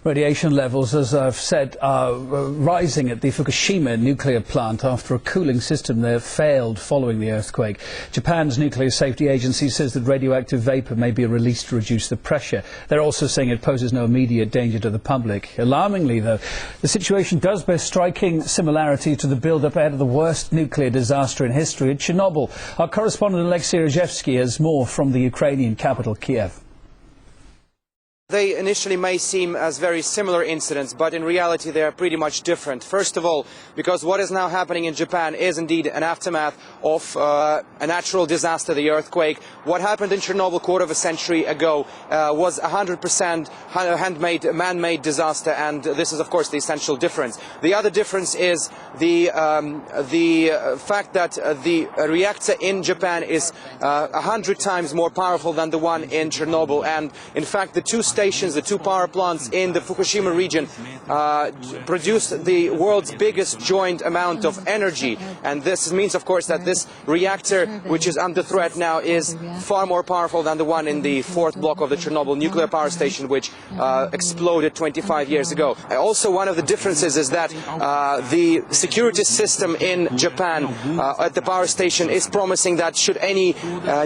Radiation levels, as I've said, are rising at the Fukushima nuclear plant after a cooling system there failed following the earthquake. Japan's nuclear safety agency says that radioactive vapour may be released to reduce the pressure. They're also saying it poses no immediate danger to the public. Alarmingly, though, the situation does bear striking similarity to the build-up ahead of the worst nuclear disaster in history at Chernobyl. Our correspondent Alexei Rozhevsky has more from the Ukrainian capital, Kiev. They initially may seem as very similar incidents, but in reality they are pretty much different. First of all, because what is now happening in Japan is indeed an aftermath of a natural disaster, the earthquake. What happened in Chernobyl a quarter of a century ago was 100% handmade, man-made disaster, and this is of course the essential difference. The other difference is the fact that the reactor in Japan is 100 times more powerful than the one in Chernobyl, and in fact the the two power plants in the Fukushima region produced the world's biggest joint amount of energy, and this means of course that this reactor, which is under threat now, is far more powerful than the one in the fourth block of the Chernobyl nuclear power station, which exploded 25 years ago. Also, one of the differences is that the security system in Japan at the power station is promising that should any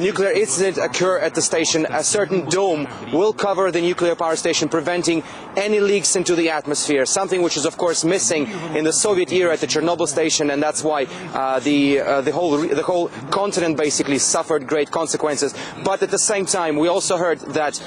nuclear incident occur at the station, a certain dome will cover the nuclear power station, preventing any leaks into the atmosphere, something which is of course missing in the Soviet era at the Chernobyl station, and that's why the whole continent basically suffered great consequences. But at the same time, we also heard that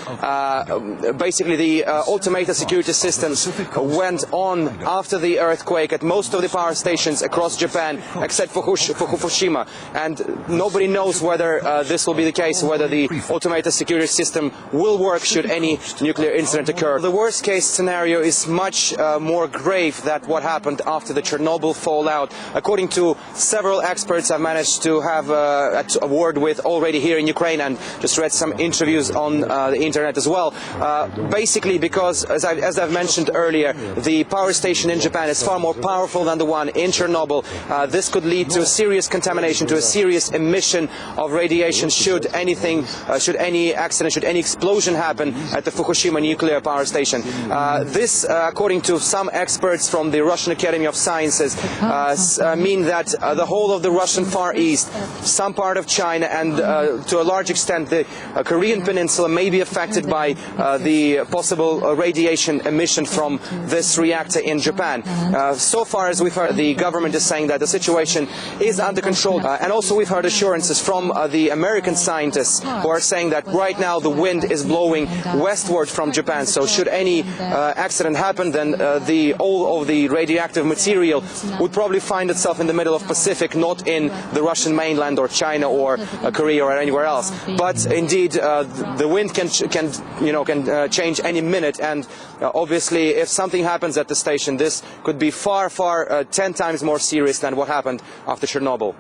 basically the automated security systems went on after the earthquake at most of the power stations across Japan, except for Fukushima, and nobody knows whether this will be the case, whether the automated security system will work should any nuclear incident occur. The worst case scenario is much more grave than what happened after the Chernobyl fallout. According to several experts I've managed to have a word with already here in Ukraine, and just read some interviews on the internet as well, basically because, as I've mentioned earlier, the power station in Japan is far more powerful than the one in Chernobyl. This could lead to a serious contamination, to a serious emission of radiation should any accident, should any explosion happen at the Fukushima nuclear power station. This, according to some experts from the Russian Academy of Sciences, mean that the whole of the Russian Far East, some part of China, and to a large extent the Korean Peninsula may be affected by the possible radiation emission from this reactor in Japan. So far as we've heard, the government is saying that the situation is under control, and also we've heard assurances from the American scientists who are saying that right now the wind is blowing westward from Japan, so should any accident happen, then all of the radioactive material would probably find itself in the middle of Pacific, not in the Russian mainland or China or Korea or anywhere else. But indeed the wind can change any minute, and obviously if something happens at the station, this could be far 10 times more serious than what happened after Chernobyl.